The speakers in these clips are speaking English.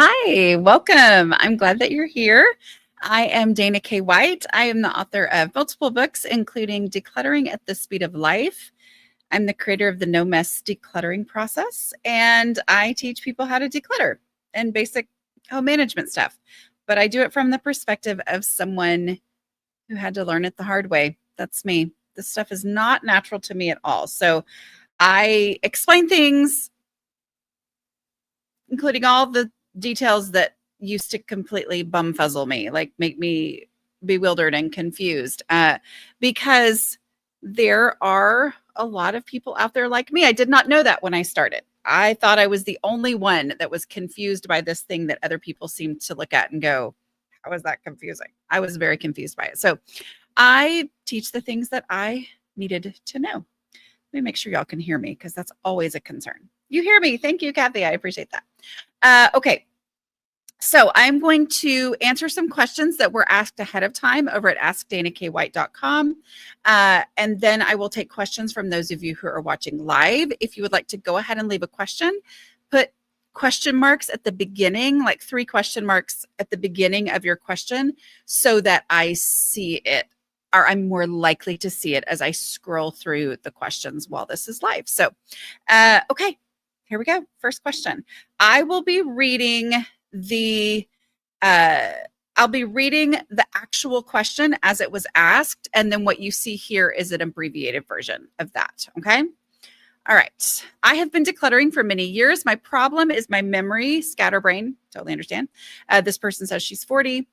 Hi, welcome. I'm glad that you're here. I am Dana K. White. I am the author of multiple books, including Decluttering at the Speed of Life. I'm the creator of the No Mess Decluttering process, and I teach people how to declutter and basic home management stuff. But I do it from the perspective of someone who had to learn it the hard way. That's me. This stuff is not natural to me at all. So I explain things, including all the details that used to completely bumfuzzle me, like make me bewildered and confused, because there are a lot of people out there like me. I did not know that when I started. I thought I was the only one that was confused by this thing that other people seemed to look at and go, how is that confusing? I was very confused by it. So I teach the things that I needed to know. Let me make sure y'all can hear me because that's always a concern. You hear me. Thank you, Kathy. I appreciate that. Okay. So I'm going to answer some questions that were asked ahead of time over at askdanakwhite.com. And then I will take questions from those of you who are watching live. If you would like to go ahead and leave a question, put question marks at the beginning, like 3 question marks at the beginning of your question so that I see it, or I'm more likely to see it as I scroll through the questions while this is live. So, okay, here we go. First question. I will be reading the actual question as it was asked, and then what you see here is an abbreviated version of that. Okay. All right. I have been decluttering for many years. My problem is my memory, scatterbrain. Totally understand. This person says she's 40,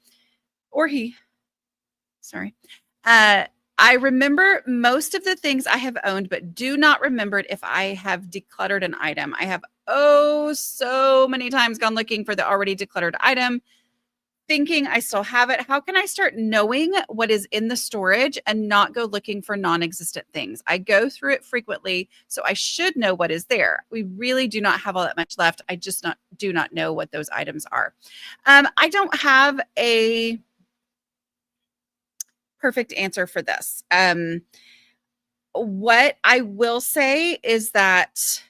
or he. Sorry. I remember most of the things I have owned, but do not remember it if I have decluttered an item. I have so many times gone looking for the already decluttered item, thinking I still have it. How can I start knowing what is in the storage and not go looking for non-existent things? I go through it frequently, so I should know what is there. We really do not have all that much left. I just do not know what those items are. I don't have a perfect answer for this. What I will say is that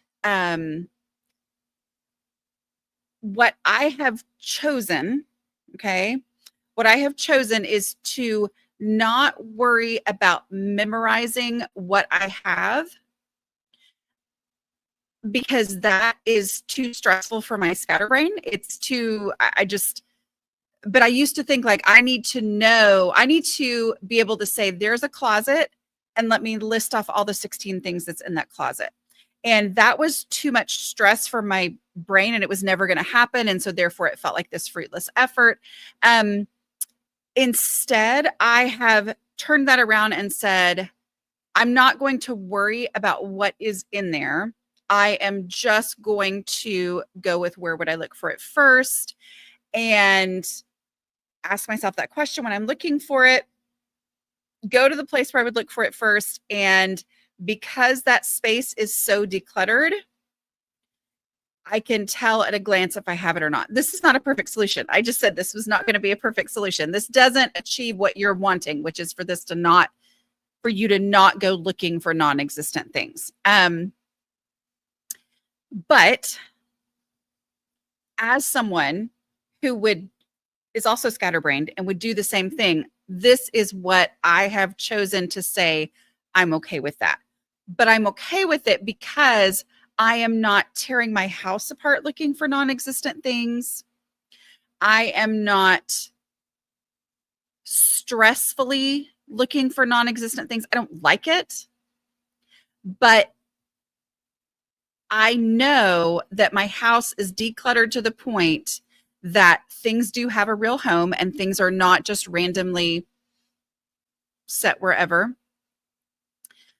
what I have chosen, okay, what I have chosen is to not worry about memorizing what I have, because that is too stressful for my scatterbrain. It's too, but I used to think like I need to be able to say there's a closet and let me list off all the 16 things that's in that closet. And that was too much stress for my brain, and it was never going to happen. And so therefore it felt like this fruitless effort. Instead, I have turned that around and said, I'm not going to worry about what is in there. I am just going to go with where would I look for it first, and ask myself that question when I'm looking for it, go to the place where I would look for it first. And because that space is so decluttered, I can tell at a glance if I have it or not. This is not a perfect solution. I just said this was not going to be a perfect solution. This doesn't achieve what you're wanting, which is for you to not go looking for non-existent things. But as someone who is also scatterbrained and would do the same thing, this is what I have chosen to say. I'm okay with that. But I'm okay with it because I am not tearing my house apart looking for non-existent things. I am not stressfully looking for non-existent things. I don't like it. But I know that my house is decluttered to the point that things do have a real home and things are not just randomly set wherever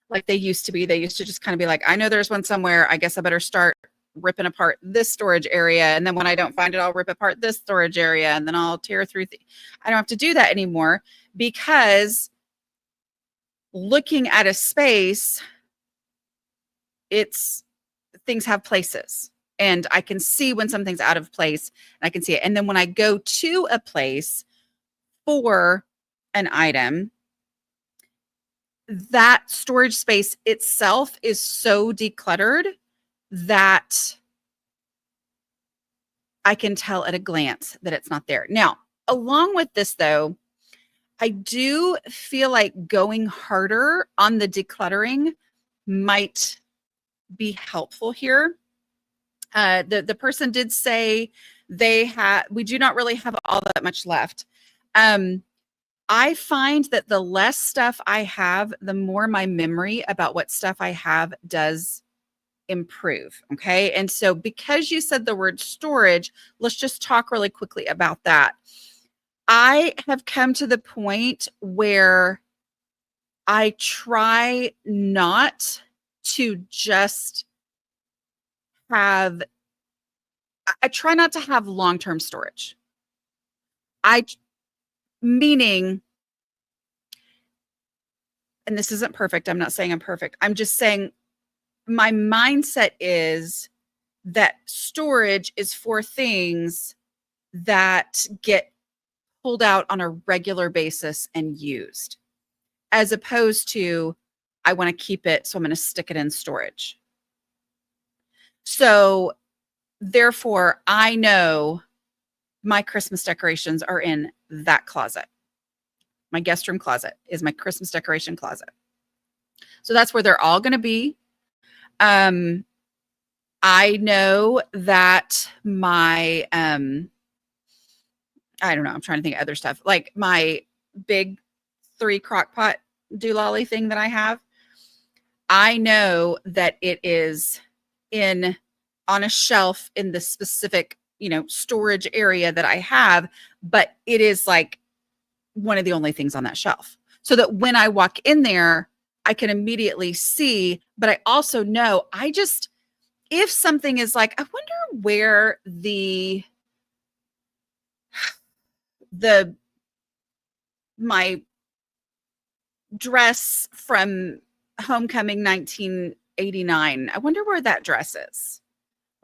like they used to be. They used to just kind of be like, I know there's one somewhere. I guess I better start ripping apart this storage area. And then when I don't find it, I'll rip apart this storage area and then I'll tear through. I don't have to do that anymore, because looking at a space, things have places. And I can see when something's out of place, and I can see it. And then when I go to a place for an item, that storage space itself is so decluttered that I can tell at a glance that it's not there. Now, along with this though, I do feel like going harder on the decluttering might be helpful here. The person did say we do not really have all that much left. I find that the less stuff I have, the more my memory about what stuff I have does improve. Okay. And so because you said the word storage, let's just talk really quickly about that. I have come to the point where I try not to just have, I try not to have long-term storage. Meaning, and this isn't perfect. I'm not saying I'm perfect. I'm just saying my mindset is that storage is for things that get pulled out on a regular basis and used, as opposed to, I want to keep it, so I'm going to stick it in storage. So therefore, I know my Christmas decorations are in that closet. My guest room closet is my Christmas decoration closet. So that's where they're all going to be. I know that my, I don't know, I'm trying to think of other stuff, like my big 3 crock pot doolally thing that I have. I know that it is on a shelf in the specific, storage area that I have, but it is like one of the only things on that shelf. So that when I walk in there, I can immediately see, but I also know if something is like, I wonder where my dress from homecoming 1989, I wonder where that dress is.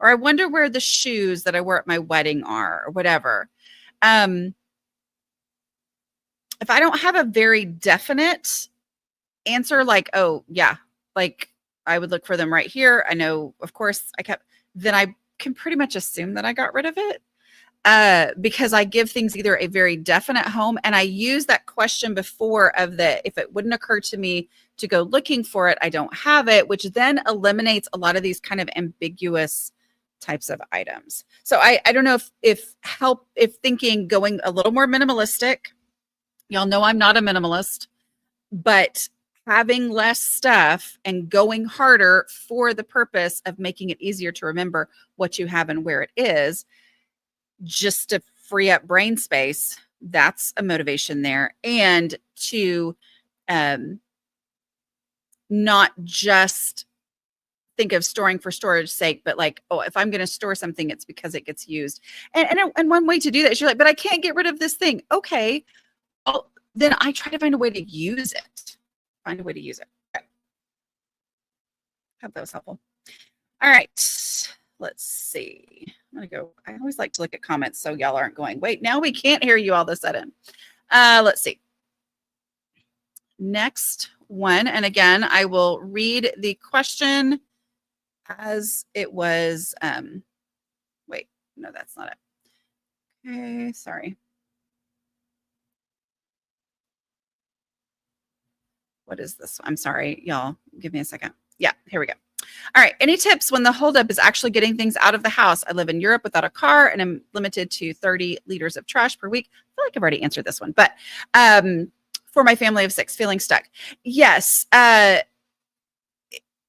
Or I wonder where the shoes that I wore at my wedding are, or whatever. If I don't have a very definite answer, like, oh yeah, like I would look for them right here, I know, of course, then I can pretty much assume that I got rid of it. Because I give things either a very definite home, and I use that question before of if it wouldn't occur to me to go looking for it, I don't have it, which then eliminates a lot of these kind of ambiguous types of items. So I don't know if thinking going a little more minimalistic, y'all know I'm not a minimalist, but having less stuff and going harder for the purpose of making it easier to remember what you have and where it is, just to free up brain space, that's a motivation there. And to not just think of storing for storage sake, but like, oh, if I'm going to store something, it's because it gets used. And one way to do that is you're like, but I can't get rid of this thing. Okay, well, then I try to find a way to use it. Okay. Hope that was helpful. All right, let's see. I always like to look at comments so y'all aren't going, wait, now we can't hear you all of a sudden. Let's see. Next one. And again, I will read the question as it was. Wait, no, that's not it. Okay, sorry. What is this? I'm sorry, y'all. Give me a second. Yeah, here we go. All right. Any tips when the holdup is actually getting things out of the house? I live in Europe without a car and I'm limited to 30 liters of trash per week. I feel like I've already answered this one, but for my family of 6, feeling stuck. Yes.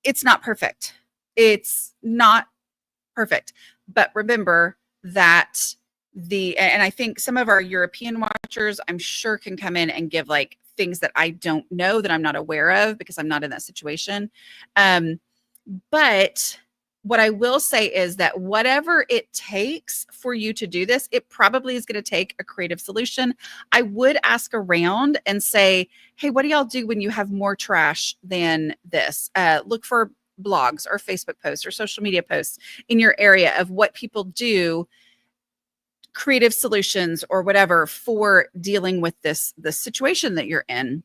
It's not perfect. It's not perfect. But remember that and I think some of our European watchers, I'm sure, can come in and give like things that I don't know, that I'm not aware of because I'm not in that situation. But what I will say is that whatever it takes for you to do this, it probably is going to take a creative solution. I would ask around and say, hey, what do y'all do when you have more trash than this? Look for blogs or Facebook posts or social media posts in your area of what people do, creative solutions or whatever for dealing with this situation that you're in.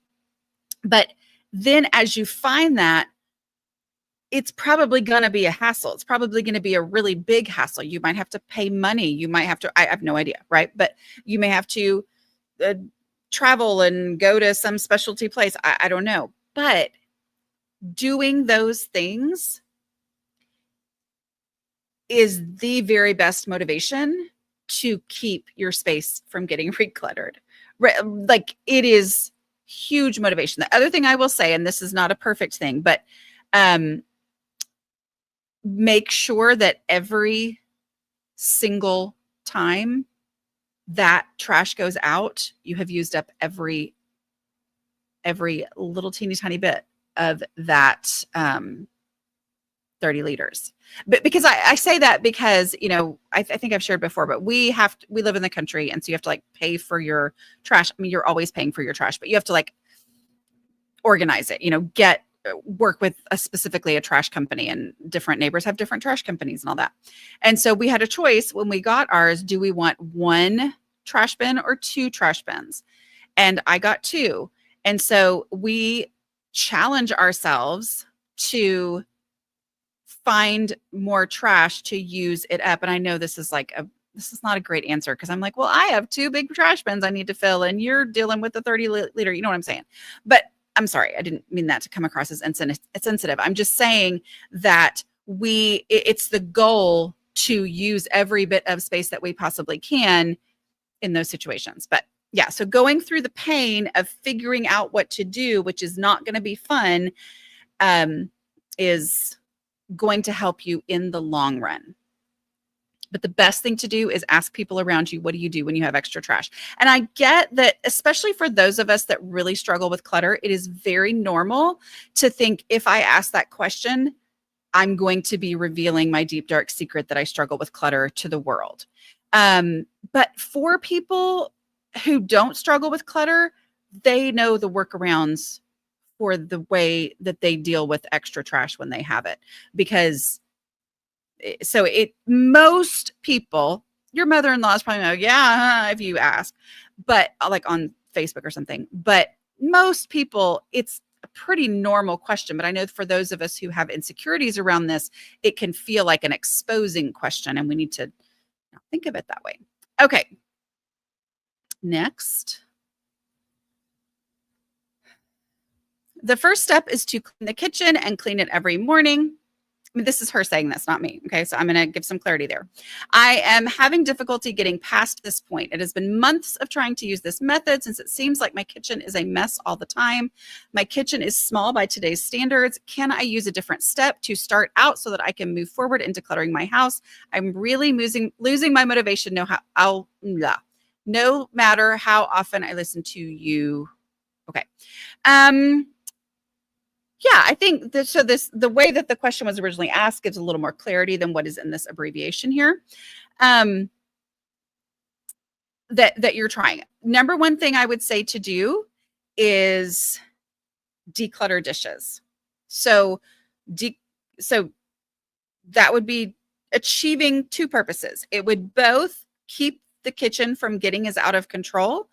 But then as you find that, it's probably going to be a hassle. It's probably going to be a really big hassle. You might have to pay money. You might have to, I have no idea, right? But you may have to uh, travel and go to some specialty place. I don't know. But doing those things is the very best motivation to keep your space from getting recluttered. Right? Like, it is huge motivation. The other thing I will say, and this is not a perfect thing, but make sure that every single time that trash goes out, you have used up every little teeny tiny bit of that 30 liters. But because I say that because, you know, I think I've shared before, but we live in the country. And so you have to like pay for your trash. I mean, you're always paying for your trash, but you have to like organize it, you know, work with specifically a trash company, and different neighbors have different trash companies and all that. And so we had a choice when we got ours. Do we want one trash bin or two trash bins? And I got two. And so we challenge ourselves to find more trash to use it up. And I know this is not a great answer, because I'm like, well, I have two big trash bins I need to fill, and you're dealing with the 30 liter, you know what I'm saying? But I'm sorry, I didn't mean that to come across as insensitive. I'm just saying that it's the goal to use every bit of space that we possibly can in those situations. But yeah, so going through the pain of figuring out what to do, which is not going to be fun, is going to help you in the long run. But the best thing to do is ask people around you, what do you do when you have extra trash? And I get that, especially for those of us that really struggle with clutter, it is very normal to think, if I ask that question, I'm going to be revealing my deep, dark secret that I struggle with clutter to the world. But for people who don't struggle with clutter, they know the workarounds for the way that they deal with extra trash when they have it. Because most people, your mother-in-law is probably like, yeah, if you ask, but like on Facebook or something. But most people, it's a pretty normal question. But I know for those of us who have insecurities around this, it can feel like an exposing question, and we need to not think of it that way. Okay. Next. The first step is to clean the kitchen and clean it every morning. I mean, this is her saying this, not me. Okay, so I'm going to give some clarity there. I am having difficulty getting past this point. It has been months of trying to use this method, since it seems like my kitchen is a mess all the time. My kitchen is small by today's standards. Can I use a different step to start out so that I can move forward in decluttering my house? I'm really losing my motivation. No matter how often I listen to you. Okay. Yeah, I think the way that the question was originally asked gives a little more clarity than what is in this abbreviation here. That you're trying. Number one thing I would say to do is declutter dishes. So that would be achieving two purposes. It would both keep the kitchen from getting as out of control,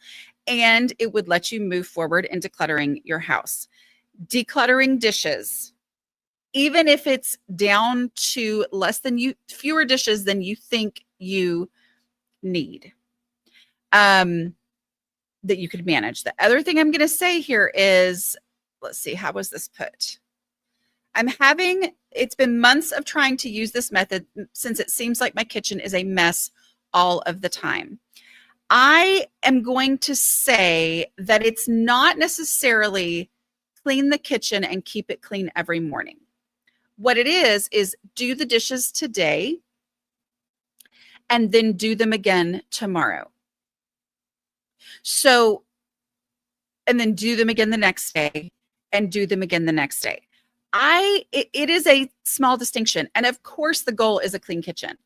and it would let you move forward in decluttering your house. Decluttering dishes, even if it's down to fewer dishes than you think you need, that you could manage. The other thing I'm going to say here is, let's see, how was this put? It's been months of trying to use this method, since it seems like my kitchen is a mess all of the time. I am going to say that it's not necessarily clean the kitchen and keep it clean every morning. What it is do the dishes today and then do them again tomorrow. So, and then do them again the next day and do them again the next day. It is a small distinction. And of course the goal is a clean kitchen,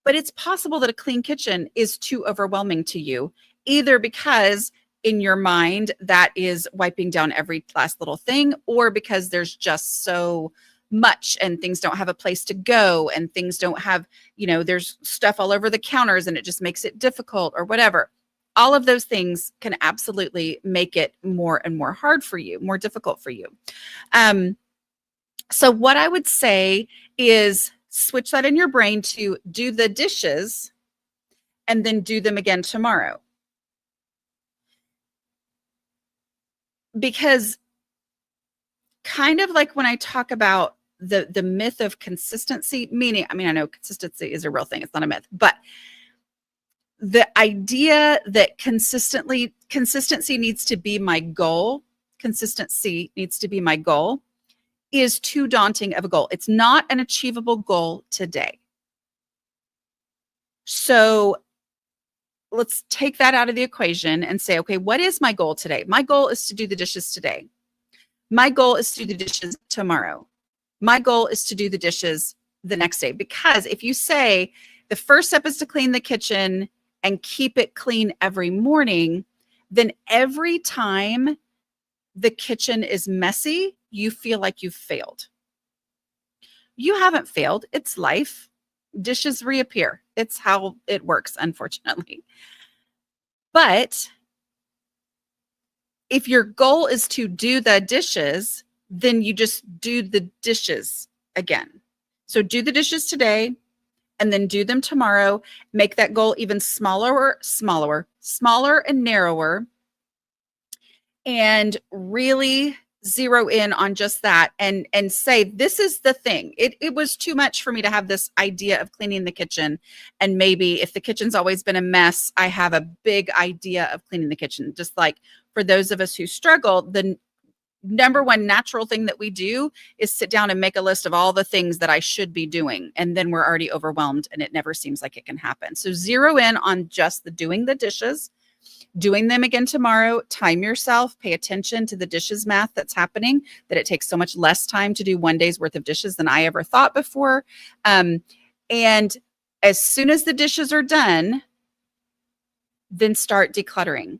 but it's possible that a clean kitchen is too overwhelming to you, either because in your mind that is wiping down every last little thing, or because there's just so much and things don't have a place to go, and things don't have, there's stuff all over the counters and it just makes it difficult, or whatever. All of those things can absolutely make it more and more hard for you, more difficult for you. So what I would say is switch that in your brain to do the dishes and then do them again tomorrow. Because kind of like when I talk about the myth of consistency, meaning, I mean, I know consistency is a real thing, it's not a myth, but the idea that consistency needs to be my goal, consistency needs to be my goal, is too daunting of a goal. It's not an achievable goal today. So let's take that out of the equation and say, okay, what is my goal today? My goal is to do the dishes today. My goal is to do the dishes tomorrow. My goal is to do the dishes the next day. Because if you say the first step is to clean the kitchen and keep it clean every morning, then every time the kitchen is messy, you feel like you've failed. You haven't failed. It's life. Dishes reappear. It's how it works, unfortunately. But if your goal is to do the dishes, then you just do the dishes again. So do the dishes today and then do them tomorrow. Make that goal even smaller and narrower, and really zero in on just that and say, this is the thing. It was too much for me to have this idea of cleaning the kitchen. And maybe if the kitchen's always been a mess, I have a big idea of cleaning the kitchen. Just like for those of us who struggle, the number one natural thing that we do is sit down and make a list of all the things that I should be doing. And then we're already overwhelmed and it never seems like it can happen. So zero in on just the doing the dishes, doing them again tomorrow. Time yourself, pay attention to the dishes math that's happening, that it takes so much less time to do one day's worth of dishes than I ever thought before. And as soon as the dishes are done, then start decluttering.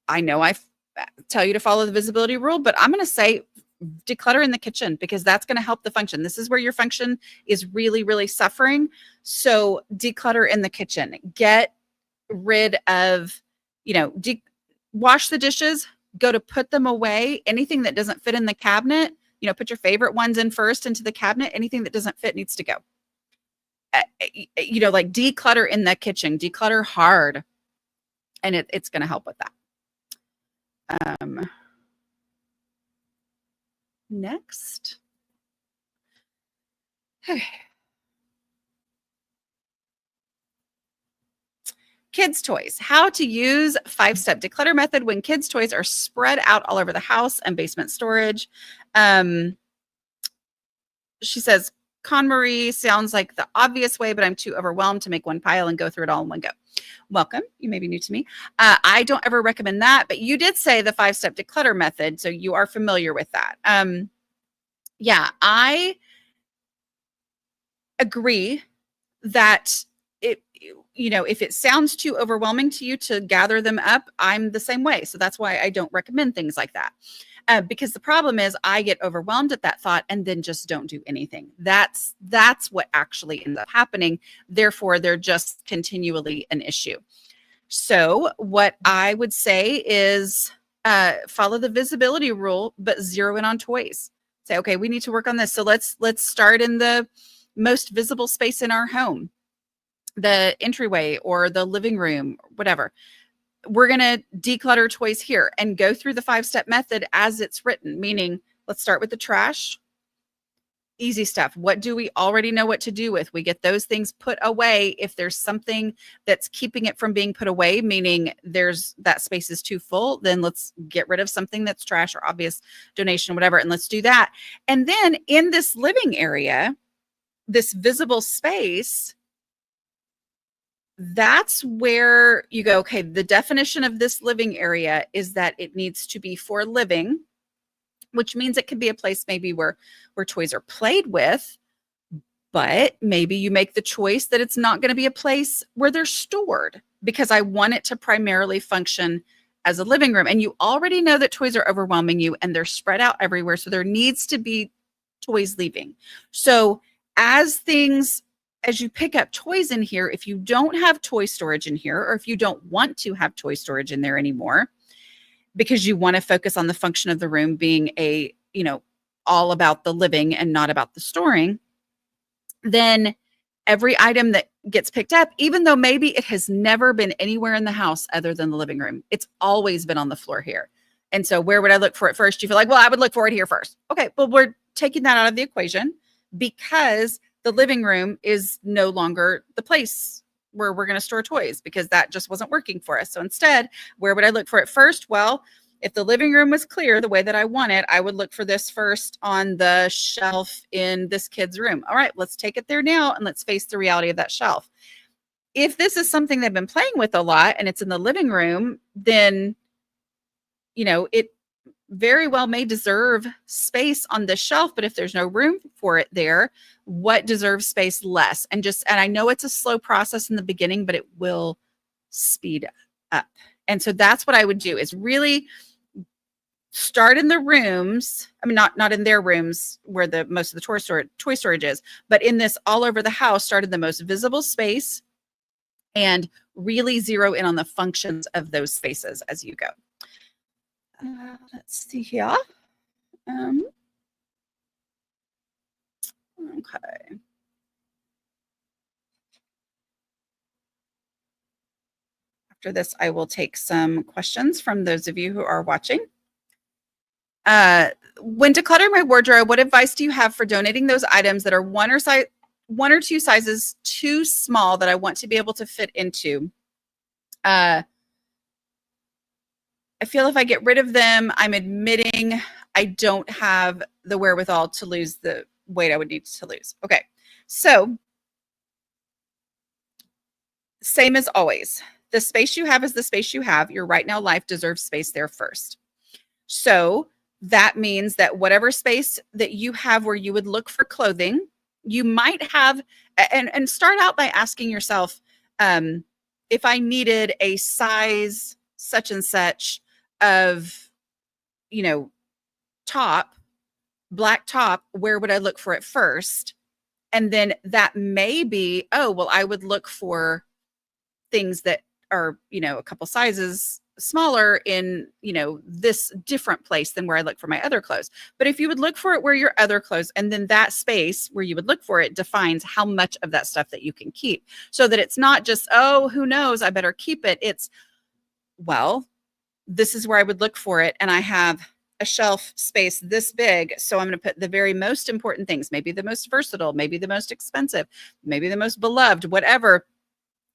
I know I tell you to follow the visibility rule, but I'm going to say declutter in the kitchen because that's going to help the function. This is where your function is really, really suffering. So declutter in the kitchen. Get rid of, wash the dishes, go to put them away. Anything that doesn't fit in the cabinet, put your favorite ones in first into the cabinet. Anything that doesn't fit needs to go. Like declutter in the kitchen, declutter hard. And it's going to help with that. Next. Okay. Kids' toys. How to use 5-step declutter method when kids' toys are spread out all over the house and basement storage. She says, KonMarie sounds like the obvious way, but I'm too overwhelmed to make one pile and go through it all in one go. Welcome. You may be new to me. I don't ever recommend that, but you did say the 5-step declutter method, so you are familiar with that. Yeah, I agree that if it sounds too overwhelming to you to gather them up, I'm the same way. So that's why I don't recommend things like that. Because the problem is I get overwhelmed at that thought and then just don't do anything. That's what actually ends up happening. Therefore, they're just continually an issue. So what I would say is follow the visibility rule, but zero in on toys. Say, okay, we need to work on this. So let's start in the most visible space in our home, the entryway or the living room, whatever. We're going to declutter toys here and go through the 5-step method as it's written, meaning let's start with the trash. Easy stuff. What do we already know what to do with? We get those things put away. If there's something that's keeping it from being put away, meaning that space is too full, then let's get rid of something that's trash or obvious donation, whatever, and let's do that. And then in this living area, this visible space, that's where you go, okay, the definition of this living area is that it needs to be for living, which means it could be a place maybe where toys are played with, but maybe you make the choice that it's not going to be a place where they're stored because I want it to primarily function as a living room. And you already know that toys are overwhelming you and they're spread out everywhere. So there needs to be toys leaving. So as you pick up toys in here, if you don't have toy storage in here, or if you don't want to have toy storage in there anymore, because you want to focus on the function of the room being a all about the living and not about the storing, then every item that gets picked up, even though maybe it has never been anywhere in the house other than the living room, it's always been on the floor here. And so where would I look for it first? You feel like, well, I would look for it here first. Okay, well, we're taking that out of the equation because the living room is no longer the place where we're going to store toys because that just wasn't working for us. So instead, where would I look for it first? Well, if the living room was clear the way that I want it, I would look for this first on the shelf in this kid's room. All right, let's take it there now and let's face the reality of that shelf. If this is something they've been playing with a lot and it's in the living room, then, it very well may deserve space on the shelf, but if there's no room for it there, what deserves space less? And I know it's a slow process in the beginning, but it will speed up. And so that's what I would do is really start in the rooms. I mean, not in their rooms where the most of the toy storage is, but in this all over the house, start in the most visible space and really zero in on the functions of those spaces as you go. Let's see here. Okay. After this, I will take some questions from those of you who are watching. When decluttering my wardrobe, what advice do you have for donating those items that are one or two sizes too small that I want to be able to fit into? I feel if I get rid of them, I'm admitting I don't have the wherewithal to lose the weight I would need to lose. Okay, so same as always. The space you have is the space you have. Your right now life deserves space there first. So that means that whatever space that you have where you would look for clothing, you might have, and start out by asking yourself, if I needed a size such and such of, black top, where would I look for it first? And then that may be, oh, well, I would look for things that are, a couple sizes smaller in, this different place than where I look for my other clothes. But if you would look for it where your other clothes, and then that space where you would look for it defines how much of that stuff that you can keep, so that it's not just, oh, who knows, I better keep it. It's, well, this is where I would look for it. And I have a shelf space this big. So I'm going to put the very most important things, maybe the most versatile, maybe the most expensive, maybe the most beloved, whatever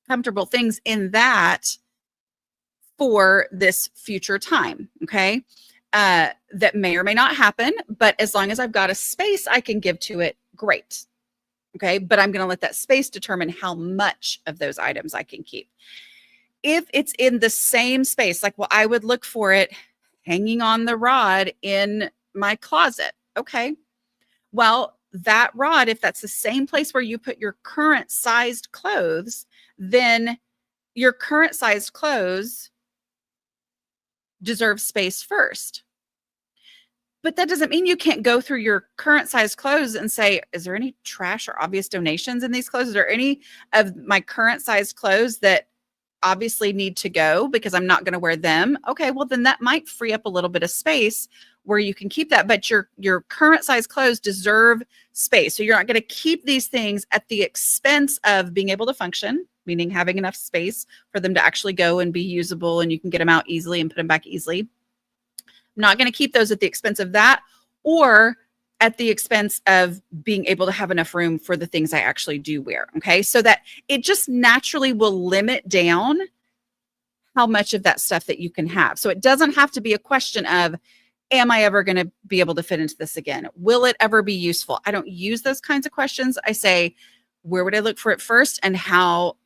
comfortable things in that for this future time. Okay. That may or may not happen, but as long as I've got a space I can give to it, great. Okay. But I'm going to let that space determine how much of those items I can keep. If it's in the same space, like, well, I would look for it hanging on the rod in my closet. Okay. Well, that rod, if that's the same place where you put your current sized clothes, then your current sized clothes deserve space first. But that doesn't mean you can't go through your current size clothes and say, is there any trash or obvious donations in these clothes? Is there any of my current size clothes that obviously need to go because I'm not going to wear them? Okay, well, then that might free up a little bit of space where you can keep that. But your current size clothes deserve space. So you're not going to keep these things at the expense of being able to function, meaning having enough space for them to actually go and be usable and you can get them out easily and put them back easily. I'm not going to keep those at the expense of that, or at the expense of being able to have enough room for the things I actually do wear. Okay. So that it just naturally will limit down how much of that stuff that you can have. So it doesn't have to be a question of, am I ever going to be able to fit into this again? Will it ever be useful? I don't use those kinds of questions. I say, where would I look for it first and how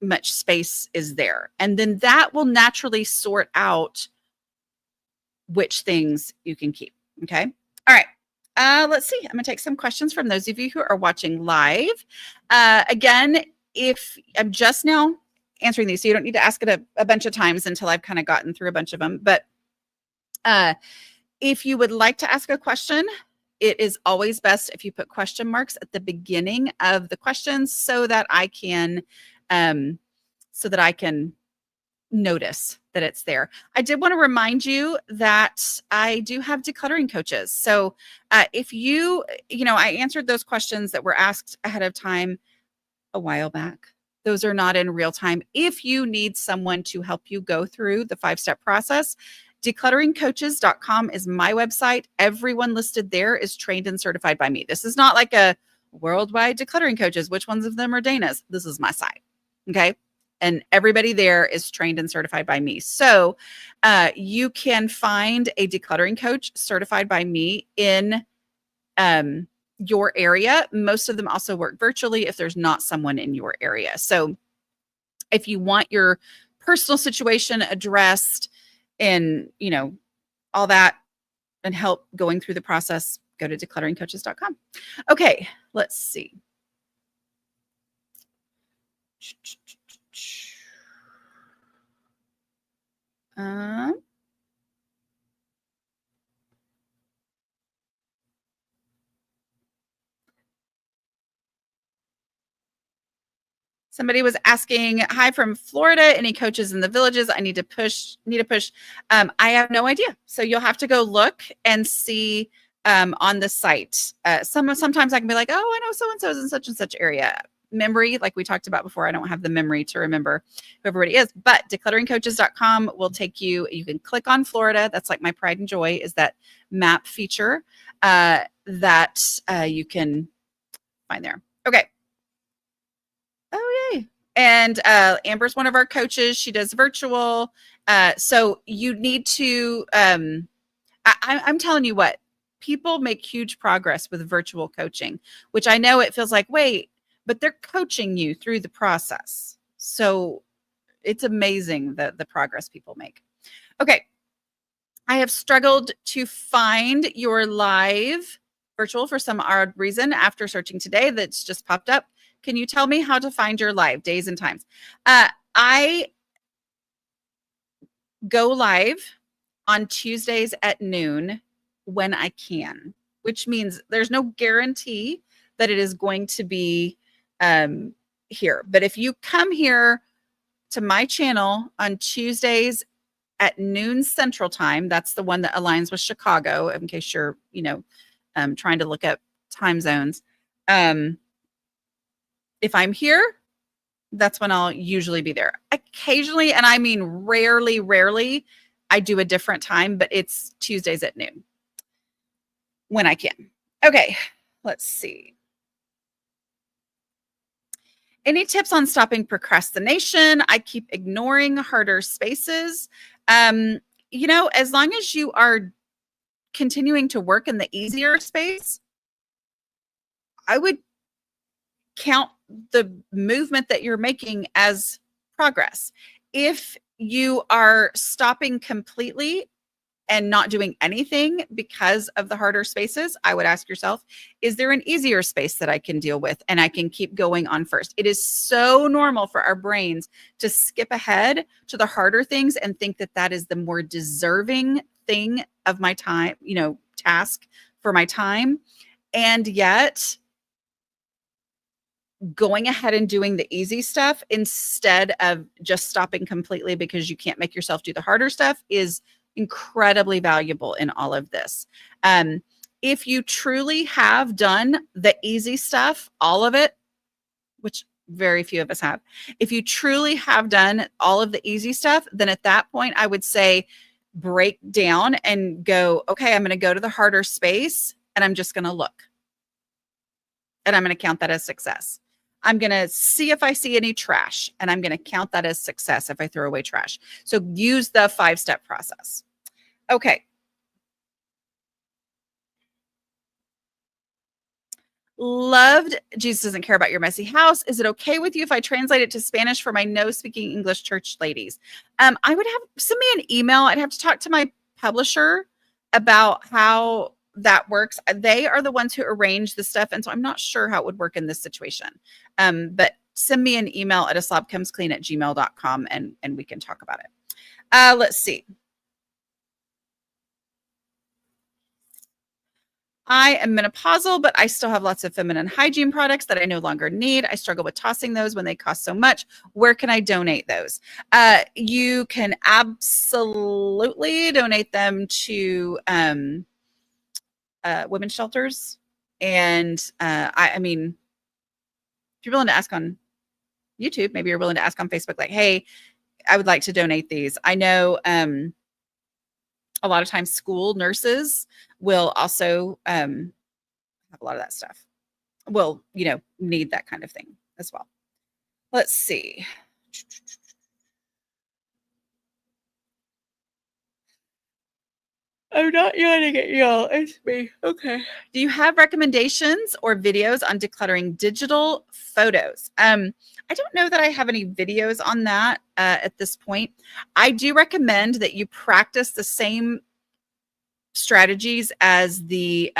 much space is there? And then that will naturally sort out which things you can keep. Okay. All right. Let's see. I'm going to take some questions from those of you who are watching live. Again, if I'm just now answering these, so you don't need to ask it a bunch of times until I've kind of gotten through a bunch of them. But if you would like to ask a question, it is always best if you put question marks at the beginning of the questions so that I can notice that it's there. I did want to remind you that I do have decluttering coaches. So if I answered those questions that were asked ahead of time a while back. Those are not in real time. If you need someone to help you go through the 5-step process, declutteringcoaches.com is my website. Everyone listed there is trained and certified by me. This is not like a worldwide decluttering coaches. Which ones of them are Dana's? This is my site. Okay. And everybody there is trained and certified by me. So you can find a decluttering coach certified by me in your area. Most of them also work virtually if there's not someone in your area. So if you want your personal situation addressed and, all that and help going through the process, go to declutteringcoaches.com. Okay, let's see. Somebody was asking, hi from Florida, any coaches in the villages? I need a push. I have no idea. So you'll have to go look and see on the site. Sometimes I can be like, oh, I know so-and-so's in such and such area. Memory, like we talked about before, I don't have the memory to remember who everybody is, but declutteringcoaches.com will take you can click on Florida. That's like my pride and joy is that map feature that you can find there. Okay. Oh, yay. And Amber's one of our coaches. She does virtual. So you need to, I'm telling you what, people make huge progress with virtual coaching, which I know it feels like, wait, but they're coaching you through the process. So it's amazing the progress people make. Okay. I have struggled to find your live virtual for some odd reason after searching today. That's just popped up. Can you tell me how to find your live days and times? I go live on Tuesdays at noon when I can, which means there's no guarantee that it is going to be here. But if you come here to my channel on Tuesdays at noon Central Time, that's the one that aligns with Chicago, in case you're, trying to look up time zones. If I'm here, that's when I'll usually be there. Occasionally, and I mean rarely, I do a different time, but it's Tuesdays at noon when I can. Okay, let's see. Any tips on stopping procrastination? I keep ignoring harder spaces. As long as you are continuing to work in the easier space, I would count the movement that you're making as progress. If you are stopping completely and not doing anything because of the harder spaces, I would ask yourself, is there an easier space that I can deal with and I can keep going on first? It is so normal for our brains to skip ahead to the harder things and think that that is the more deserving thing of my time, task for my time. And yet going ahead and doing the easy stuff instead of just stopping completely because you can't make yourself do the harder stuff is incredibly valuable in all of this. If you truly have done the easy stuff, all of it, which very few of us have, if you truly have done all of the easy stuff, then at that point, I would say break down and go, okay, I'm going to go to the harder space and I'm just going to look. And I'm going to count that as success. I'm going to see if I see any trash, and I'm going to count that as success if I throw away trash. So use the 5-step process. Okay. Loved Jesus Doesn't Care About Your Messy House. Is it okay with you if I translate it to Spanish for my no-speaking English church ladies? I would send me an email. I'd have to talk to my publisher about how that works. They are the ones who arrange the stuff. And so I'm not sure how it would work in this situation. But send me an email at aslobcomesclean@gmail.com and we can talk about it. Let's see. I am menopausal, but I still have lots of feminine hygiene products that I no longer need. I struggle with tossing those when they cost so much. Where can I donate those? You can absolutely donate them to women's shelters. And I mean, if you're willing to ask on YouTube, maybe you're willing to ask on Facebook, like, hey, I would like to donate these. I know a lot of times school nurses will also have a lot of that stuff. Will, need that kind of thing as well. Let's see. I'm not yawning at y'all. It's me. Okay. Do you have recommendations or videos on decluttering digital photos? I don't know that I have any videos on that at this point. I do recommend that you practice the same strategies as the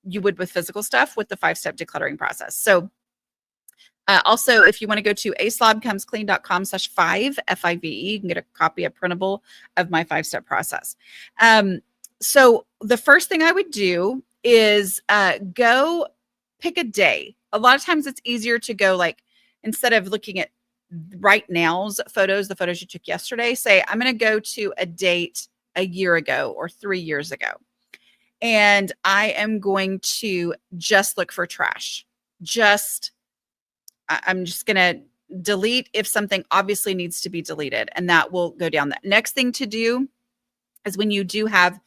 you would with physical stuff with the 5-step decluttering process. So also, if you want to go to aslobcomesclean.com/5, F-I-V-E, you can get a copy, a printable of my 5-step process. So the first thing I would do is go pick a day. A lot of times it's easier to go, like, instead of looking at right now's photos, the photos you took yesterday, say, I'm going to go to a date a year ago or 3 years ago. And I am going to just look for trash. I'm just going to delete if something obviously needs to be deleted, and that will go down. That next thing to do is when you do have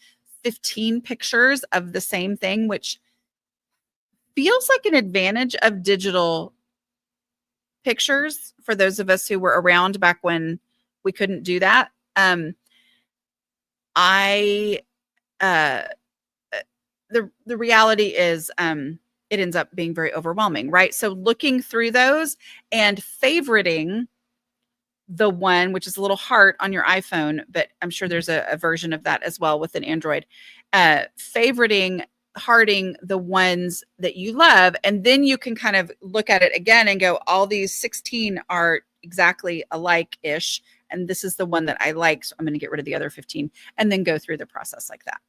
15 pictures of the same thing, which feels like an advantage of digital pictures for those of us who were around back when we couldn't do that. The reality is it ends up being very overwhelming, right? So looking through those and favoriting the one, which is a little heart on your iPhone, but I'm sure there's a version of that as well with an Android, hearting the ones that you love. And then you can kind of look at it again and go, all these 16 are exactly alike-ish. And this is the one that I like. So I'm going to get rid of the other 15 and then go through the process like that.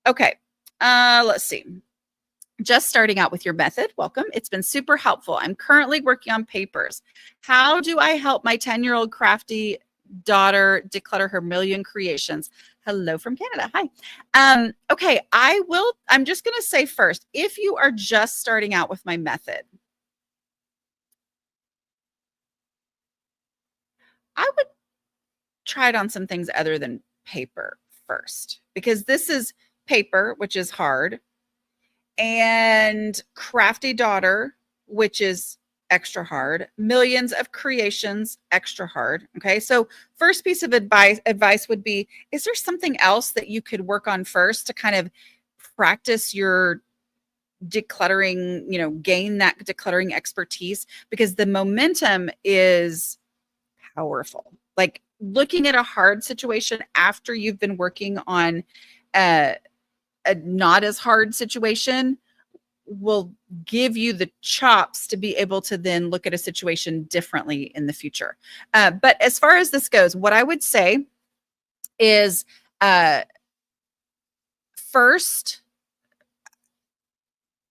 Okay. Let's see. Just starting out with your method. Welcome. It's been super helpful. I'm currently working on papers. How do I help my 10-year-old crafty daughter declutter her million creations? Hello from Canada. Hi. Okay. I'm just going to say first, if you are just starting out with my method, I would try it on some things other than paper first, because this is paper, which is hard, and crafty daughter, which is extra hard, millions of creations, extra hard. Okay. So first piece of advice would be, is there something else that you could work on first to kind of practice your decluttering, gain that decluttering expertise? Because the momentum is powerful. Like looking at a hard situation after you've been working on a not as hard situation will give you the chops to be able to then look at a situation differently in the future. But as far as this goes, what I would say is first,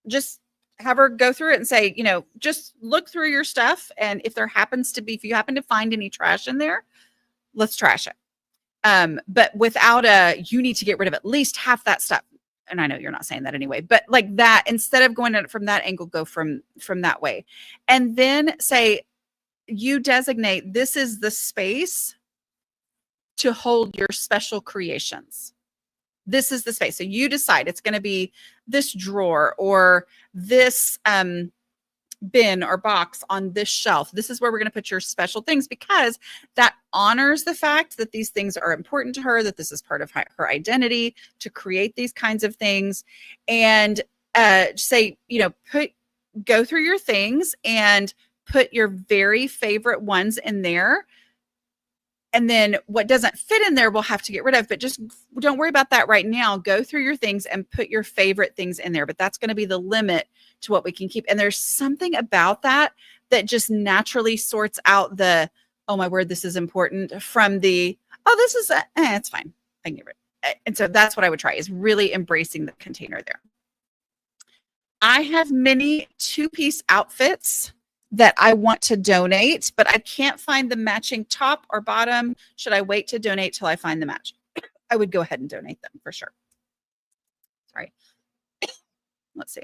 just have her go through it and say, just look through your stuff. And if if you happen to find any trash in there, let's trash it. But without you need to get rid of at least half that stuff. And I know you're not saying that anyway, but like that, instead of going at it from that angle, go from that way. And then say, you designate, this is the space to hold your special creations. This is the space. So you decide it's going to be this drawer or this bin or box on this shelf. This is where we're going to put your special things, because that honors the fact that these things are important to her, that this is part of her identity to create these kinds of things. And say, go through your things and put your very favorite ones in there. And then what doesn't fit in there, we'll have to get rid of, but just don't worry about that right now. Go through your things and put your favorite things in there, but that's going to be the limit to what we can keep. And there's something about that just naturally sorts out the, oh my word, this is important, from the, oh, this is, it's fine, I can get rid. And so that's what I would try, is really embracing the container there. I have many two-piece outfits that I want to donate, but I can't find the matching top or bottom. Should I wait to donate till I find the match? I would go ahead and donate them for sure. Sorry. Let's see.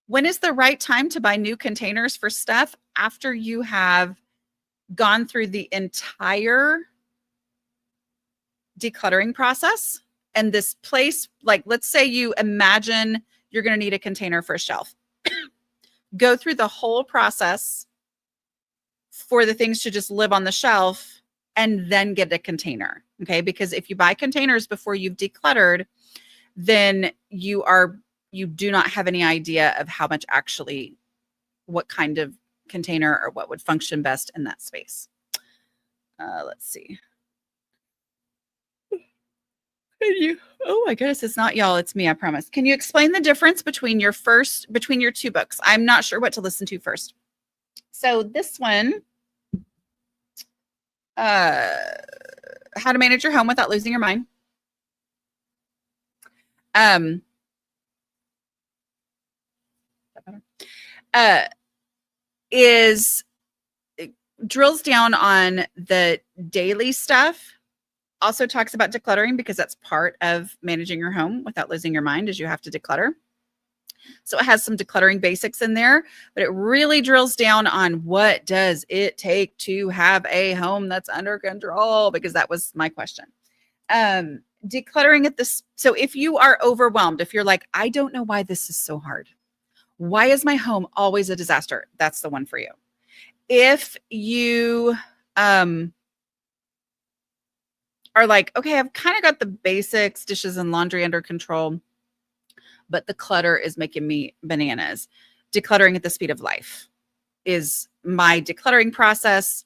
When is the right time to buy new containers for stuff? After you have gone through the entire decluttering process, and this place, like, let's say you imagine you're going to need a container for a shelf. Go through the whole process for the things to just live on the shelf and then get a container. Okay. Because if you buy containers before you've decluttered, then you do not have any idea of how much actually, what kind of container or what would function best in that space. Let's see. Oh my goodness, it's not y'all, it's me, I promise. Can you explain the difference between your two books? I'm not sure what to listen to first. So this one, How to Manage Your Home Without Losing Your Mind. Drills down on the daily stuff. Also talks about decluttering, because that's part of managing your home without losing your mind, is you have to declutter. So it has some decluttering basics in there, but it really drills down on what does it take to have a home that's under control, because that was my question. Decluttering at this. So if you are overwhelmed, if you're like, I don't know why this is so hard. Why is my home always a disaster? That's the one for you. If you are like, okay, I've kind of got the basics, dishes and laundry under control, but the clutter is making me bananas. Decluttering at the Speed of Life is my decluttering process.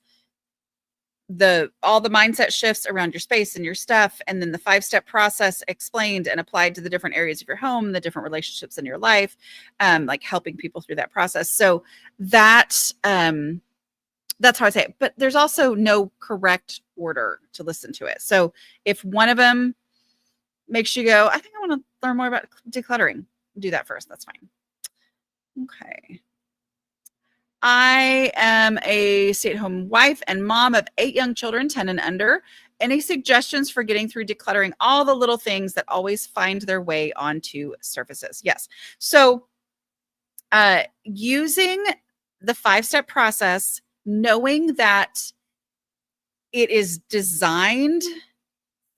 All the mindset shifts around your space and your stuff, and then the 5-step process explained and applied to the different areas of your home, the different relationships in your life, like helping people through that process. So that's how I say it. But there's also no correct order to listen to it. So if one of them makes you go, I think I want to learn more about decluttering, do that first. That's fine. Okay. I am a stay-at-home wife and mom of 8 young children, 10 and under. Any suggestions for getting through decluttering all the little things that always find their way onto surfaces? Yes. So using the 5-step process, knowing that it is designed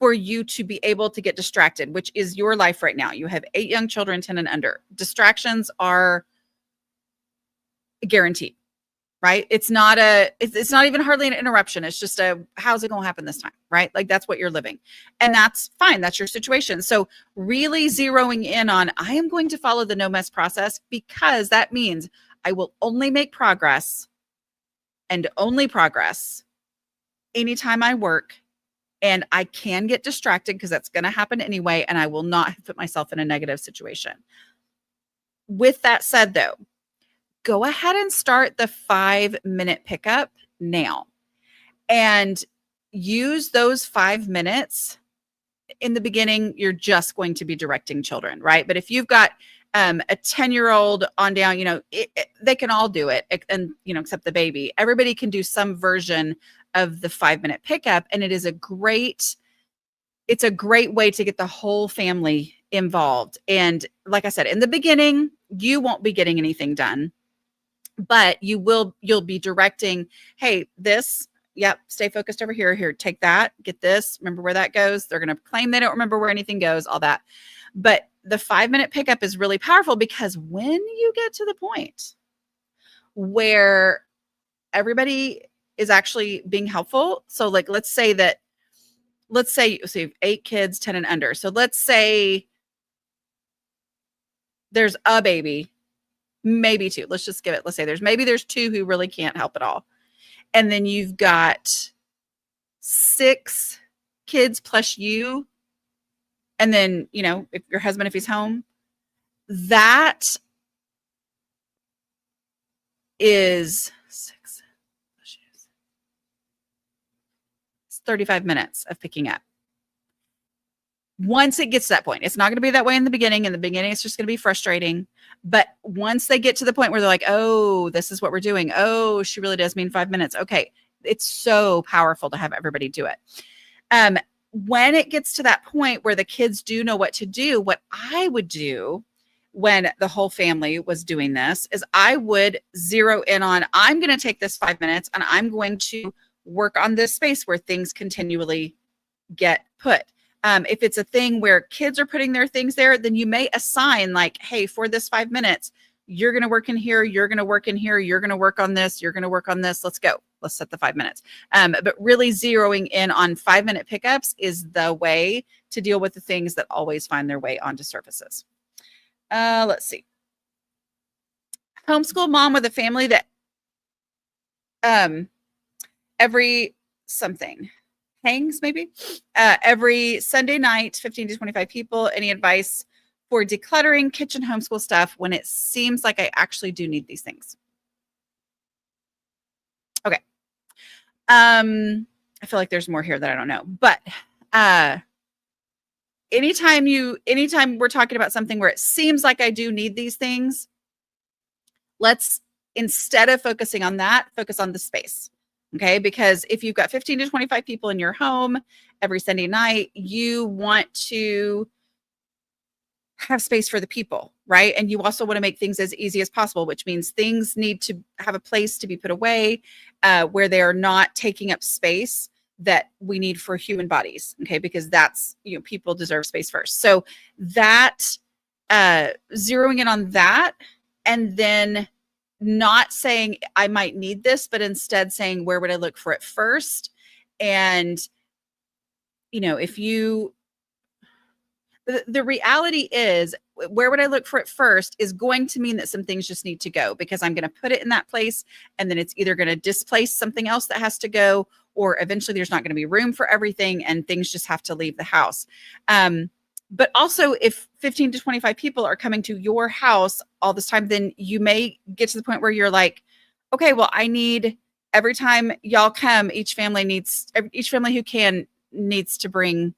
for you to be able to get distracted, which is your life right now. You have 8 young children, 10 and under. Distractions are guaranteed, right? It's not even hardly an interruption. It's just how's it going to happen this time, right? Like, that's what you're living. And that's fine. That's your situation. So really zeroing in on, I am going to follow the no mess process, because that means I will only make progress and only progress anytime I work, and I can get distracted, because that's going to happen anyway, and I will not put myself in a negative situation. With that said, though, go ahead and start the 5-minute pickup now, and use those 5 minutes. In the beginning, you're just going to be directing children, right? But if you've got a 10-year-old on down, they can all do it, and except the baby. Everybody can do some version of the 5-minute pickup, and it's a great way to get the whole family involved. And like I said, in the beginning, you won't be getting anything done, but you'll be directing, hey, this, yep, stay focused over here, take that, get this, remember where that goes. They're going to claim they don't remember where anything goes, all that. But the 5-minute pickup is really powerful, because when you get to the point where everybody is actually being helpful. So like, let's say you have 8 kids, 10 and under. So let's say there's a baby, maybe 2. Let's say there's 2 who really can't help at all. And then you've got 6 kids plus you. And then, if your husband, if he's home, that is 35 minutes of picking up. Once it gets to that point, it's not going to be that way in the beginning. In the beginning, it's just going to be frustrating. But once they get to the point where they're like, oh, this is what we're doing. Oh, she really does mean 5 minutes. Okay. It's so powerful to have everybody do it. When it gets to that point where the kids do know what to do, what I would do when the whole family was doing this is I would zero in on, I'm going to take this 5 minutes and I'm going to work on this space where things continually get put. If it's a thing where kids are putting their things there, then you may assign like, hey, for this 5 minutes, you're going to work in here. You're going to work in here. You're going to work on this. You're going to work on this. Let's go. Let's set the 5 minutes. But really zeroing in on 5 minute pickups is the way to deal with the things that always find their way onto surfaces. Let's see. Homeschool mom with a family that every something hangs maybe every Sunday night, 15 to 25 people. Any advice for decluttering kitchen homeschool stuff when it seems like I actually do need these things? Okay. I feel like there's more here that I don't know, but anytime we're talking about something where it seems like I do need these things, let's, instead of focusing on that, focus on the space. Okay. Because if you've got 15 to 25 people in your home every Sunday night, you want to have space for the people, right? And you also want to make things as easy as possible, which means things need to have a place to be put away where they are not taking up space that we need for human bodies. Okay. Because that's, people deserve space first. So that zeroing in on that, and then not saying I might need this, but instead saying, where would I look for it first? And, if you, the reality is, where would I look for it first is going to mean that some things just need to go, because I'm going to put it in that place and then it's either going to displace something else that has to go, or eventually there's not going to be room for everything and things just have to leave the house. But also, if 15 to 25 people are coming to your house all this time, then you may get to the point where you're like, okay, well, I need, every time y'all come, each family who can needs to bring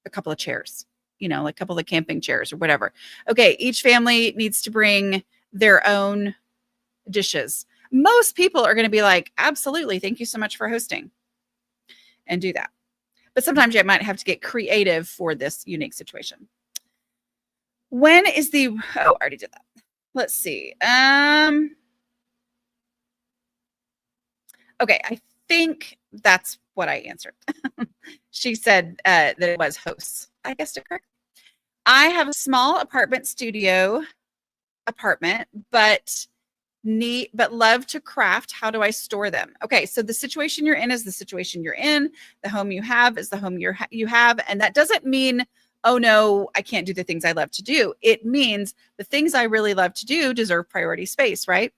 a couple of chairs, like a couple of camping chairs or whatever. Okay, each family needs to bring their own dishes. Most people are going to be like, absolutely, thank you so much for hosting, and do that. But sometimes you might have to get creative for this unique situation. When is the, I already did that. Let's see. Okay, I think that's what I answered. She said that it was hosts. I guessed it correct. I have a small studio apartment, but love to craft. How do I store them? Okay, so the situation you're in is the situation you're in. The home you have is the home you have. And that doesn't mean, oh no, I can't do the things I love to do. It means the things I really love to do deserve priority space, right?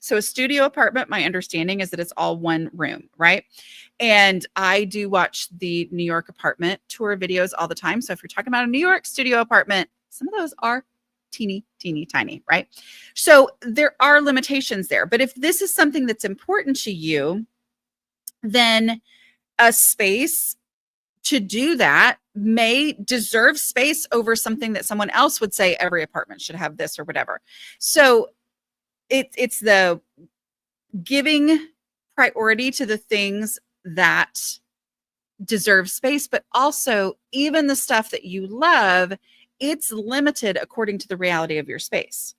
So a studio apartment, my understanding is that it's all one room, right? And I do watch the New York apartment tour videos all the time. So if you're talking about a New York studio apartment, some of those are teeny, tiny, right? So there are limitations there. But if this is something that's important to you, then a space to do that may deserve space over something that someone else would say every apartment should have this or whatever. So it's the giving priority to the things that deserve space, but also even the stuff that you love, it's limited according to the reality of your space.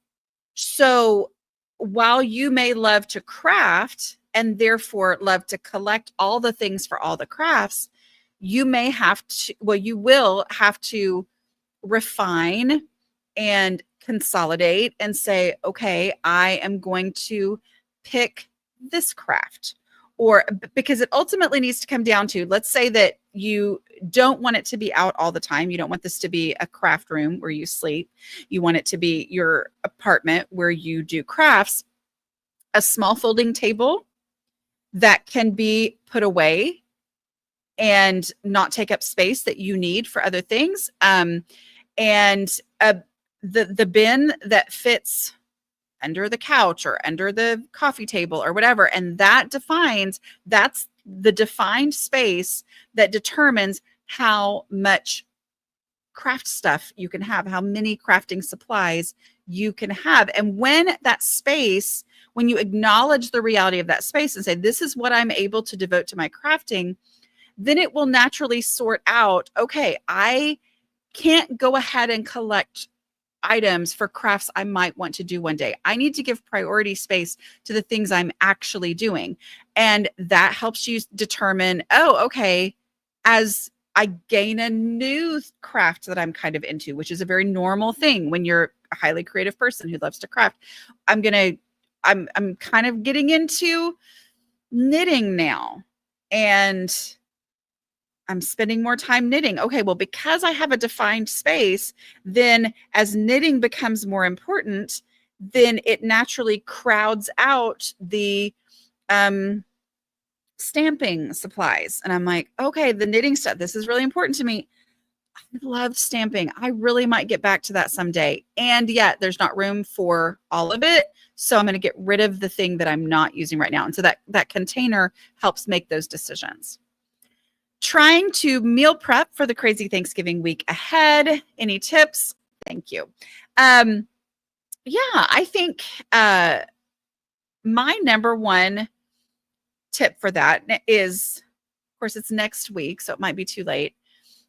So while you may love to craft and therefore love to collect all the things for all the crafts, you will have to refine and consolidate and say, okay, I am going to pick this craft. Or because it ultimately needs to come down to, let's say that you don't want it to be out all the time. You don't want this to be a craft room where you sleep. You want it to be your apartment where you do crafts. A small folding table that can be put away and not take up space that you need for other things. And the bin that fits under the couch or under the coffee table or whatever. And that's the defined space that determines how much craft stuff you can have, how many crafting supplies you can have. And when you acknowledge the reality of that space and say, this is what I'm able to devote to my crafting, then it will naturally sort out, okay, I can't go ahead and collect items for crafts I might want to do one day. I need to give priority space to the things I'm actually doing. And that helps you determine, oh, okay, as I gain a new craft that I'm kind of into, which is a very normal thing when you're a highly creative person who loves to craft. I'm kind of getting into knitting now. And I'm spending more time knitting. Okay, well, because I have a defined space, then as knitting becomes more important, then it naturally crowds out the stamping supplies. And I'm like, okay, the knitting stuff, this is really important to me. I love stamping. I really might get back to that someday. And yet there's not room for all of it. So I'm going to get rid of the thing that I'm not using right now. And so that container helps make those decisions. Trying to meal prep for the crazy Thanksgiving week ahead. Any tips? Thank you. Yeah, I think my number one tip for that is, of course, it's next week, so it might be too late.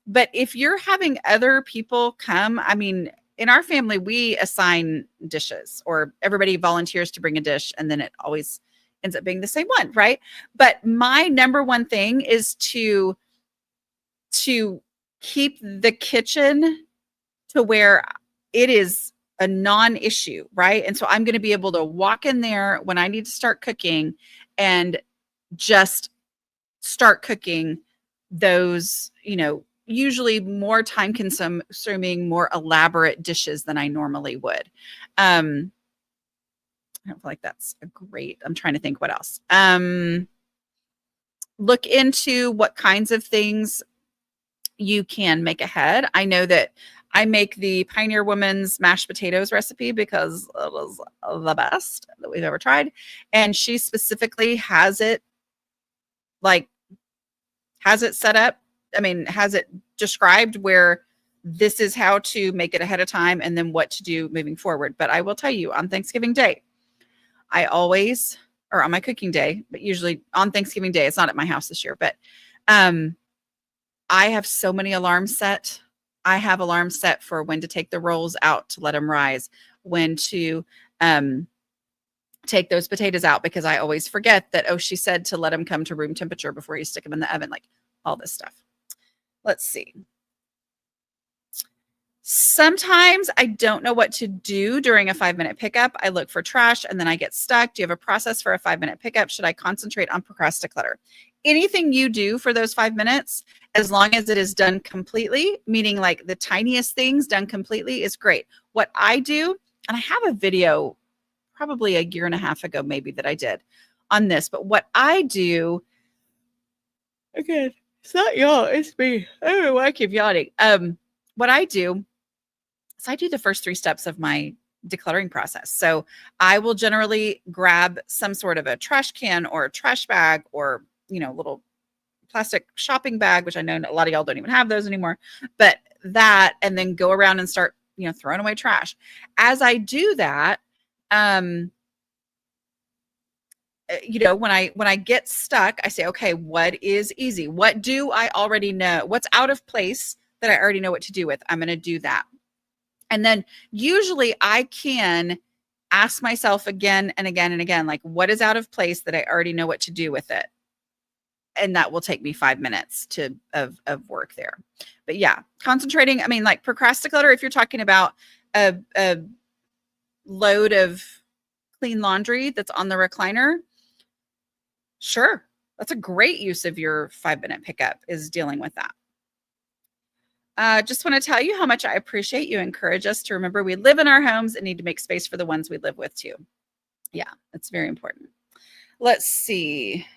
But if you're having other people come, I mean, in our family, we assign dishes, or everybody volunteers to bring a dish, and then it always ends up being the same one, right? But my number one thing is to keep the kitchen to where it is a non-issue, right? And so I'm going to be able to walk in there when I need to start cooking and just start cooking those, usually more time consuming, more elaborate dishes than I normally would. I don't feel like that's I'm trying to think what else. Look into what kinds of things you can make ahead. I know that I make the Pioneer Woman's mashed potatoes recipe because it was the best that we've ever tried. And she specifically has it set up. I mean, has it described where this is how to make it ahead of time and then what to do moving forward. But I will tell you, on Thanksgiving Day, or on my cooking day, but usually on Thanksgiving Day, it's not at my house this year, but I have so many alarms set. I have alarms set for when to take the rolls out to let them rise, when to take those potatoes out, because I always forget that, she said to let them come to room temperature before you stick them in the oven, like all this stuff. Let's see. Sometimes I don't know what to do during a 5-minute pickup. I look for trash and then I get stuck. Do you have a process for a 5-minute pickup? Should I concentrate on procrastinator? Anything you do for those 5 minutes, as long as it is done completely, meaning like the tiniest things done completely, is great. What I do, and I have a video probably a year and a half ago, maybe, that I did on this, but what I do, again, it's not y'all, it's me. I don't know why I keep yawning. What I do is I do the first 3 steps of my decluttering process. So I will generally grab some sort of a trash can or a trash bag, or, little plastic shopping bag, which I know a lot of y'all don't even have those anymore, but that, and then go around and start, throwing away trash. As I do that, when I get stuck, I say, okay, what is easy? What do I already know? What's out of place that I already know what to do with? I'm going to do that. And then usually I can ask myself again and again and again, like, what is out of place that I already know what to do with it? And that will take me 5 minutes of work there. But yeah, concentrating. I mean, like procrastinator, if you're talking about a load of clean laundry that's on the recliner, sure, that's a great use of your 5-minute pickup, is dealing with that. Just want to tell you how much I appreciate you encourage us to remember we live in our homes and need to make space for the ones we live with too. Yeah, that's very important. Let's see.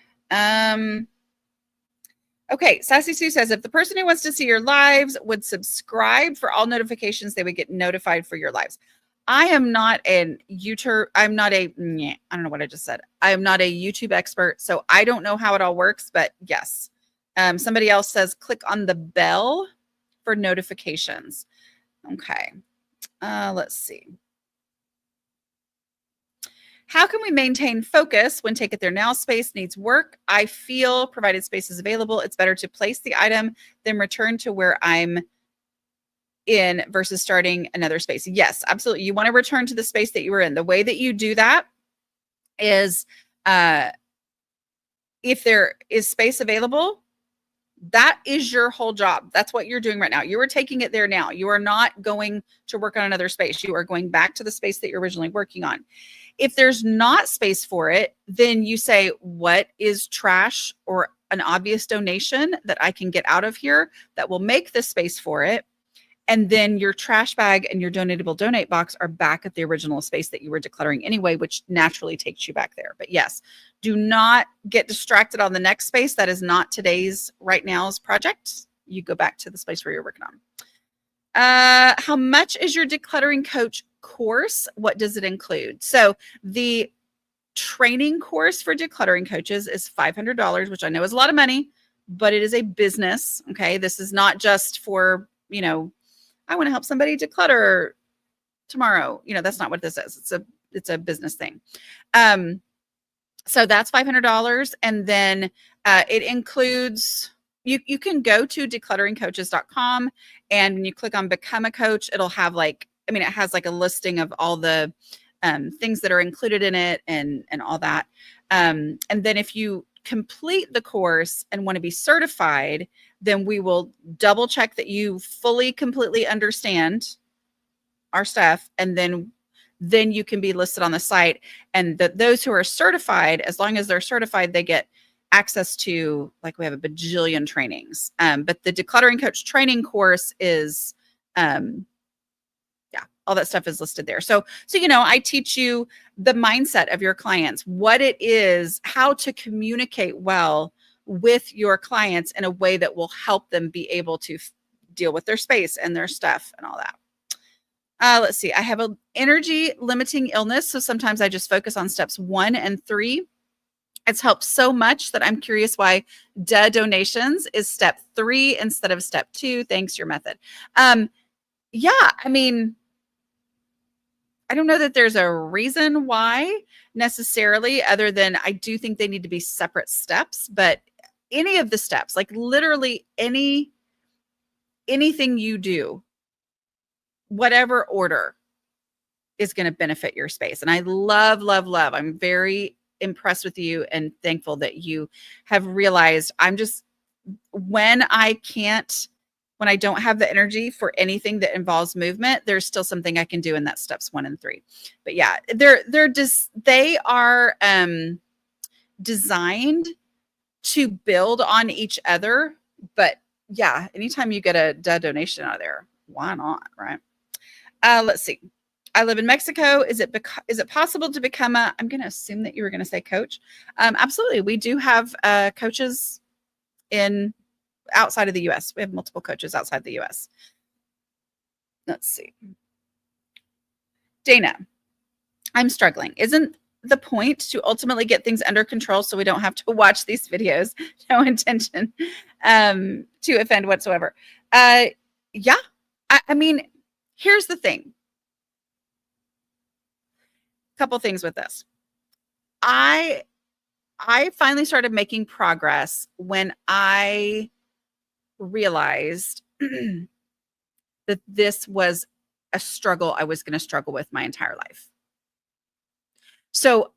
Okay, Sassy Sue says, if the person who wants to see your lives would subscribe for all notifications, they would get notified for your lives. I am not an YouTube. I'm not a, I don't know what I just said. I am not a YouTube expert, so I don't know how it all works, but yes. Somebody else says, click on the bell for notifications. Okay, let's see. How can we maintain focus when Take It There Now space needs work? I feel provided space is available, it's better to place the item than return to where I'm in versus starting another space. Yes, absolutely. You want to return to the space that you were in. The way that you do that is if there is space available, that is your whole job. That's what you're doing right now. You are taking it there now. You are not going to work on another space. You are going back to the space that you're originally working on. If there's not space for it, then you say, what is trash or an obvious donation that I can get out of here that will make the space for it? And then your trash bag and your donatable donate box are back at the original space that you were decluttering anyway, which naturally takes you back there. But yes, do not get distracted on the next space. That is not today's right now's project. You go back to the space where you're working on. How much is your decluttering coach course? What does it include? So the training course for decluttering coaches is $500, which I know is a lot of money, but it is a business. Okay. This is not just for, I want to help somebody declutter tomorrow. That's not what this is. It's a business thing. So that's $500. And then it includes, you can go to declutteringcoaches.com, and when you click on become a coach, it'll have it has a listing of all the things that are included in it and all that. And then if you complete the course and want to be certified, then we will double check that you fully, completely understand our stuff. And then you can be listed on the site. And those who are certified, as long as they're certified, they get access to, we have a bajillion trainings. But the decluttering coach training course is, all that stuff is listed there. So, I teach you the mindset of your clients, what it is, how to communicate well with your clients in a way that will help them be able to deal with their space and their stuff and all that. Let's see. I have an energy limiting illness, so sometimes I just focus on steps 1 and 3. It's helped so much that I'm curious why donations is step 3 instead of step 2. Thanks, your method. I don't know that there's a reason why necessarily, other than I do think they need to be separate steps, but any of the steps, literally anything you do, whatever order, is going to benefit your space. And I love, love, love. I'm very impressed with you and thankful that you have realized when I don't have the energy for anything that involves movement, there's still something I can do in that steps 1 and 3. But yeah, they are designed to build on each other. But yeah, anytime you get a donation out of there, why not, right? Let's see. I live in Mexico. Is it possible to become I'm going to assume that you were going to say coach. Absolutely. We do have coaches outside of the US. We have multiple coaches outside the US. Let's see. Dana, I'm struggling. Isn't the point to ultimately get things under control so we don't have to watch these videos? No intention to offend whatsoever. Yeah. Here's the thing. Couple things with this. I finally started making progress when I realized that this was a struggle I was going to struggle with my entire life. So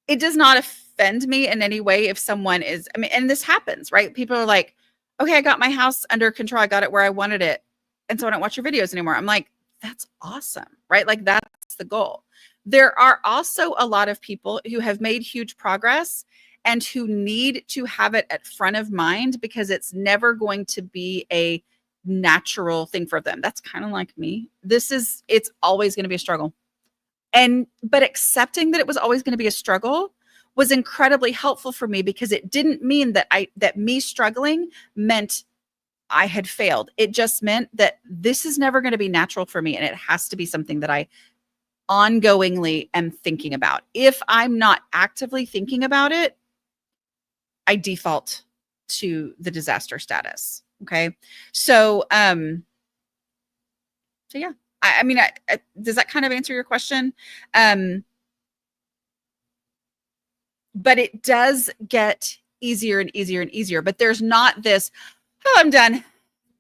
it does not offend me in any way if someone is, and this happens, right? People are like, okay, I got my house under control. I got it where I wanted it. And so I don't watch your videos anymore. I'm like, that's awesome, right? That's the goal. There are also a lot of people who have made huge progress and who need to have it at front of mind because it's never going to be a natural thing for them. That's kind of like me. It's always going to be a struggle. But accepting that it was always going to be a struggle was incredibly helpful for me because it didn't mean that me struggling meant I had failed. It just meant that this is never going to be natural for me, and it has to be something that I ongoingly am thinking about. If I'm not actively thinking about it, I default to the disaster status. Okay. So, yeah, I mean, does that kind of answer your question? But it does get easier and easier and easier, but there's not this, oh, I'm done.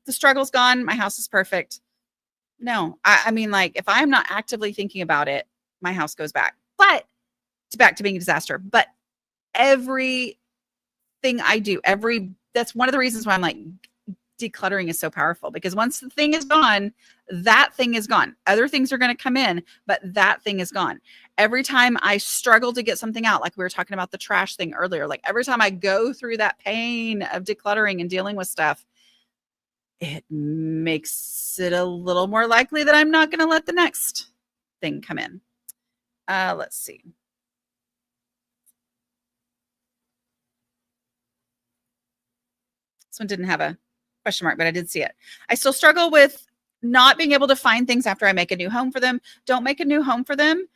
The struggle's gone. My house is perfect. No, I mean, like, if I'm not actively thinking about it, my house goes back. But it's back to being a disaster. But everything I do, that's one of the reasons why I'm like, decluttering is so powerful, because once the thing is gone, that thing is gone. Other things are going to come in, but that thing is gone. Every time I struggle to get something out, like we were talking about the trash thing earlier, like every time I go through that pain of decluttering and dealing with stuff, it makes it a little more likely that I'm not going to let the next thing come in. Let's see. This one didn't have a question mark, but I did see it. I still struggle with not being able to find things after I make a new home for them. Don't make a new home for them.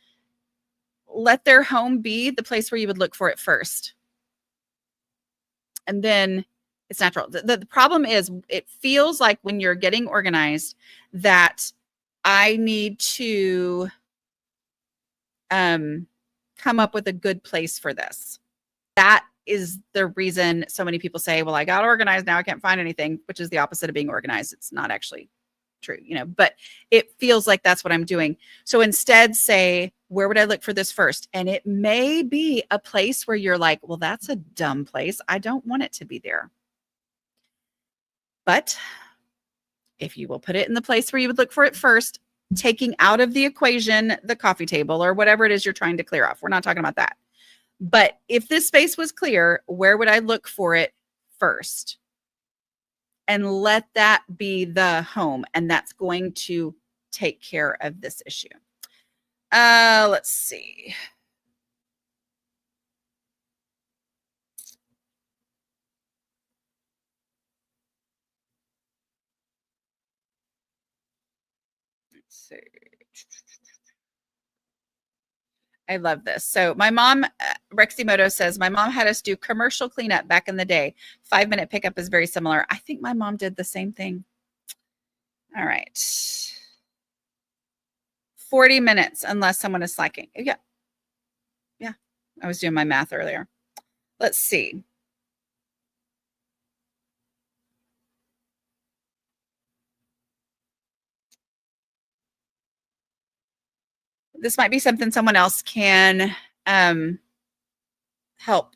Let their home be the place where you would look for it first. And then it's natural. The problem is, it feels like when you're getting organized that I need to come up with a good place for this. That is the reason so many people say, well, I got organized, now I can't find anything, which is the opposite of being organized. It's not actually true, but it feels like that's what I'm doing. So instead, say, where would I look for this first? And it may be a place where you're like, well, that's a dumb place. I don't want it to be there. But if you will put it in the place where you would look for it first, taking out of the equation the coffee table or whatever it is you're trying to clear off. We're not talking about that. But if this space was clear, where would I look for it first? And let that be the home. And that's going to take care of this issue. Let's see. Let's see. I love this. So my mom, Reximoto says, my mom had us do commercial cleanup back in the day. 5-minute pickup is very similar. I think my mom did the same thing. All right. 40 minutes unless someone is slacking. Yeah. Yeah. I was doing my math earlier. Let's see. This might be something someone else can help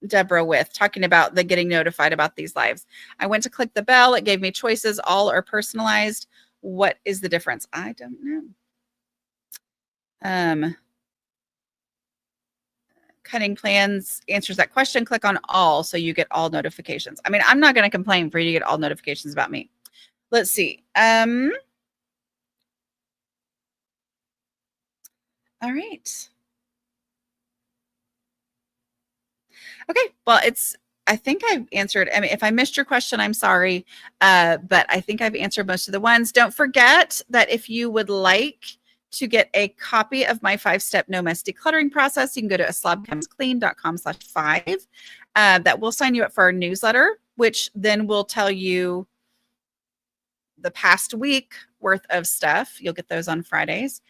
Deborah with, talking about the getting notified about these lives. I went to click the bell. It gave me choices. All are personalized. What is the difference? I don't know. Cutting plans answers that question. Click on all so you get all notifications. I mean, I'm not going to complain for you to get all notifications about me. Let's see. All right. Okay. Well, I think I've answered. I mean, if I missed your question, I'm sorry. But I think I've answered most of the ones. Don't forget that if you would like to get a copy of my 5-step no mess decluttering process, you can go to aslobcomesclean.com/5. That will sign you up for our newsletter, which then will tell you the past week worth of stuff. You'll get those on Fridays.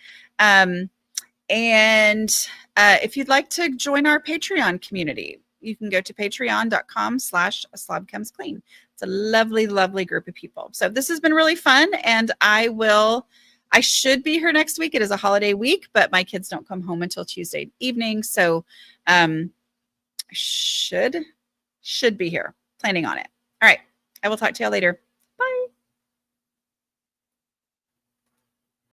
And if you'd like to join our Patreon community, you can go to patreon.com/aslobcomesclean. It's a lovely, lovely group of people. So this has been really fun, and I should be here next week. It is a holiday week, but my kids don't come home until Tuesday evening. So I should be here, planning on it. All right. I will talk to y'all later.